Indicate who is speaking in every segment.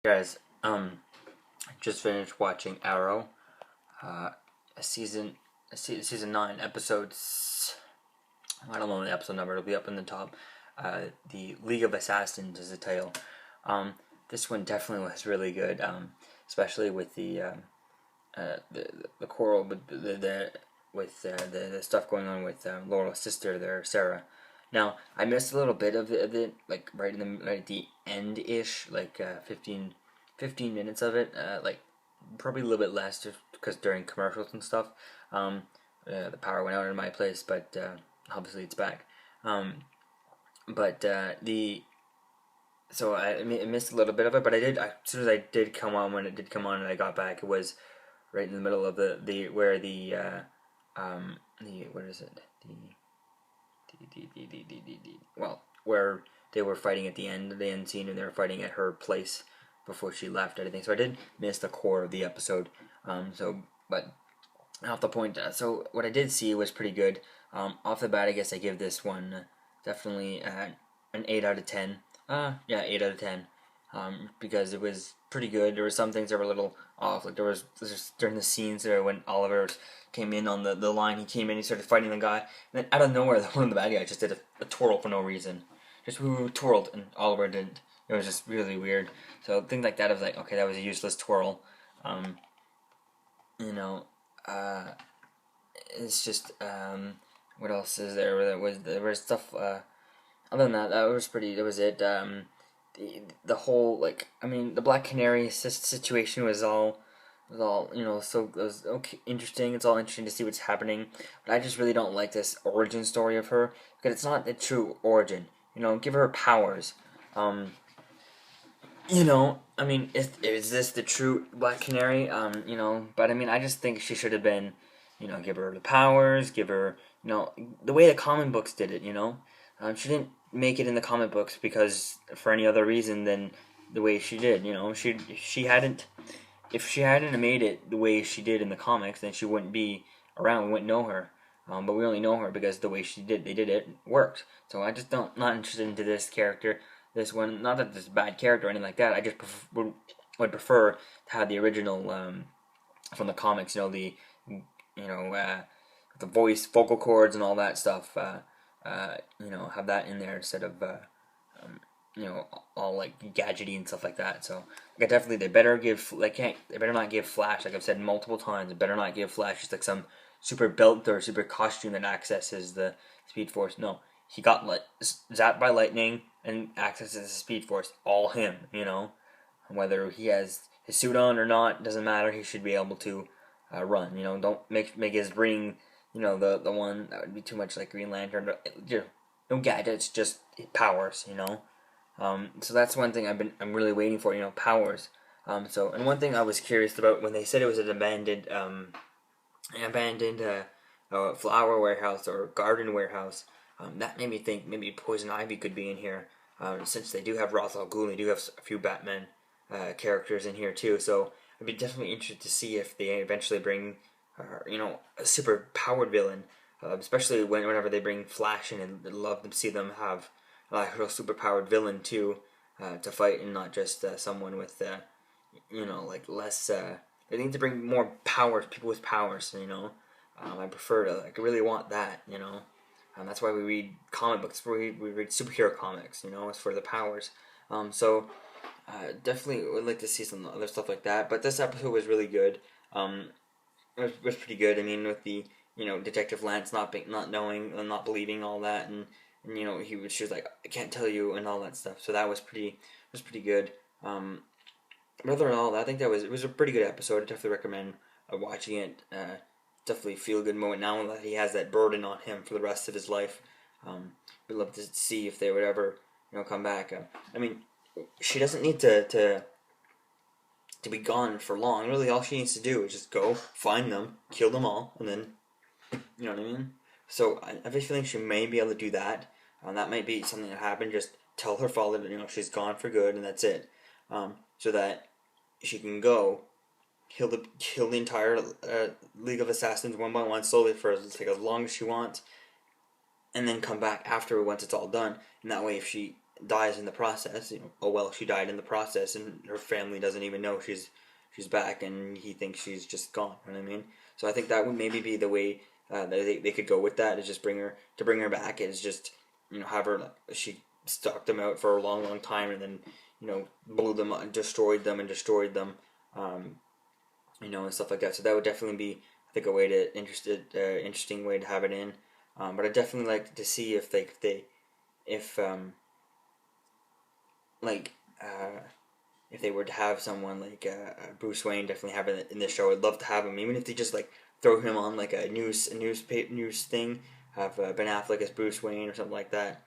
Speaker 1: Guys, just finished watching Arrow, uh, season 9, episodes. I don't know the episode number. It'll be up in the top. The League of Assassins is the title. This one definitely was really good. Especially with the quarrel with the stuff going on with Laurel's sister there, Sarah. Now I missed a little bit of it, like right at the end ish, like 15 minutes of it, like probably a little bit less just because during commercials and stuff, the power went out in my place, but obviously it's back. But the so I missed a little bit of it, but as soon as I did come on, when it did come on and I got back, it was right in the middle of the where the what is it, well, where they were fighting at the end scene, and they were fighting at her place before she left, everything. So I did miss the core of the episode. But off the point, so what I did see was pretty good. Off the bat, I guess I give this one definitely an 8 out of 10. Yeah, 8 out of 10. Because it was pretty good. There were some things that were a little off. Like there was during the scenes there when Oliver came in on the line, he came in, he started fighting the guy, and then out of nowhere, one of the bad guys just did a twirl for no reason. Just twirled, and Oliver didn't. It was just really weird. So things like that, I was like, okay, that was a useless twirl. You know, it's just what else is there? There was stuff. Other than that, that was it. The whole, like, I mean, the Black Canary situation was all so it was okay, interesting. It's all interesting to see what's happening, but I just really don't like this origin story of her, because it's not a true origin. Give her powers. I mean, is this the true Black Canary? But I mean, I just think she should have been, give her the powers, give her, the way the comic books did it. She didn't make it in the comic books because for any other reason than the way she did. She hadn't. If she hadn't made it the way she did in the comics, then she wouldn't be around. We wouldn't know her. But we only know her because the way they did it worked. So I just not interested into this character. This one, not that this is a bad character or anything like that. I just would prefer to have the original from the comics. The voice, vocal cords, and all that stuff. Have that in there instead of all like gadgety and stuff like that. So definitely they better not give Flash, like I've said multiple times, they better not give Flash just like some super belt or super costume that accesses the Speed Force. No, he got zapped by lightning and accesses the Speed Force. All him, whether he has his suit on or not doesn't matter. He should be able to run. Don't make his ring. The one that would be too much like Green Lantern. No gadgets, just powers. So that's one thing I'm really waiting for. Powers. And one thing I was curious about when they said it was an abandoned flower warehouse or garden warehouse. That made me think maybe Poison Ivy could be in here. Since they do have Ra's al Ghul, they do have a few Batman characters in here too. So I'd be definitely interested to see if they eventually bring a super powered villain, especially whenever they bring Flash in. And I'd love to see them have a real super powered villain too, to fight, and not just someone with like less. They need to bring more powers, people with powers. I prefer to really want that. That's why we read comic books. We read superhero comics. It's for the powers. Definitely would like to see some other stuff like that. But this episode was really good. It was pretty good. I mean, with the Detective Lance not knowing and not believing all that, and she was like, I can't tell you, and all that stuff. So that was pretty good. But other than all that, I think it was a pretty good episode. I definitely recommend watching it. Definitely feel good moment now that he has that burden on him for the rest of his life. We'd love to see if they would ever come back. I mean, she doesn't need to be gone for long. Really, all she needs to do is just go find them, kill them all, and then, you know what I mean? So I have a feeling she may be able to do that. That might be something that happened. Just tell her father that she's gone for good, and that's it. So that she can go kill the entire League of Assassins one by one, slowly, for as long as she wants, and then come back after once it's all done. And that way, if she dies in the process. Oh well, she died in the process, and her family doesn't even know she's back, and he thinks she's just gone. You know what I mean? So I think that would maybe be the way that they could go with that. Is just bring her back. Is just have her, she stalked them out for a long time, and then blew them, destroyed them. Um, and stuff like that. So that would definitely be, I think, a way to interesting way to have it in. But I'd definitely like to see if like if they were to have someone like Bruce Wayne, definitely have it in the show. I'd love to have him, even if they just like throw him on like a news thing. Have Ben Affleck as Bruce Wayne or something like that.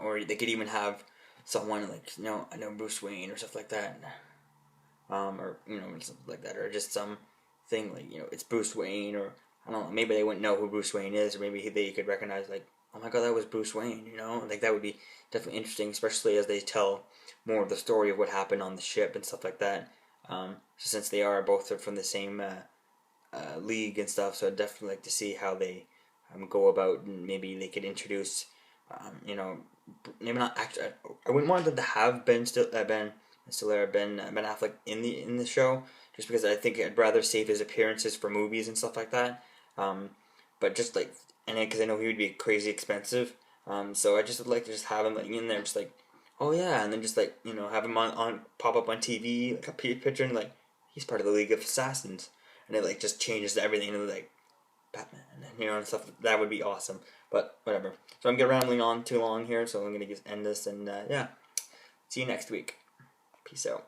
Speaker 1: Or they could even have someone like I know Bruce Wayne or stuff like that. Or something like that, or just some thing like it's Bruce Wayne, or I don't know, maybe they wouldn't know who Bruce Wayne is, or maybe they could recognize like, oh my god, that was Bruce Wayne, like that would be definitely interesting, especially as they tell more of the story of what happened on the ship and stuff like that. So since they are both from the same league and stuff, so I'd definitely like to see how they go about, and maybe they could introduce, maybe not actually. I wouldn't want them to have Ben Stiller, Ben Affleck in the show, just because I think I'd rather save his appearances for movies and stuff like that. But just like, and because I know he would be crazy expensive, so I just would like to just have him like in there, just like, oh yeah, and then just like have him on pop up on TV, like a picture, and like he's part of the League of Assassins, and it like just changes everything, and like Batman, and stuff. That would be awesome. But whatever. So I'm getting rambling on too long here, so I'm gonna just end this, and yeah, see you next week. Peace out.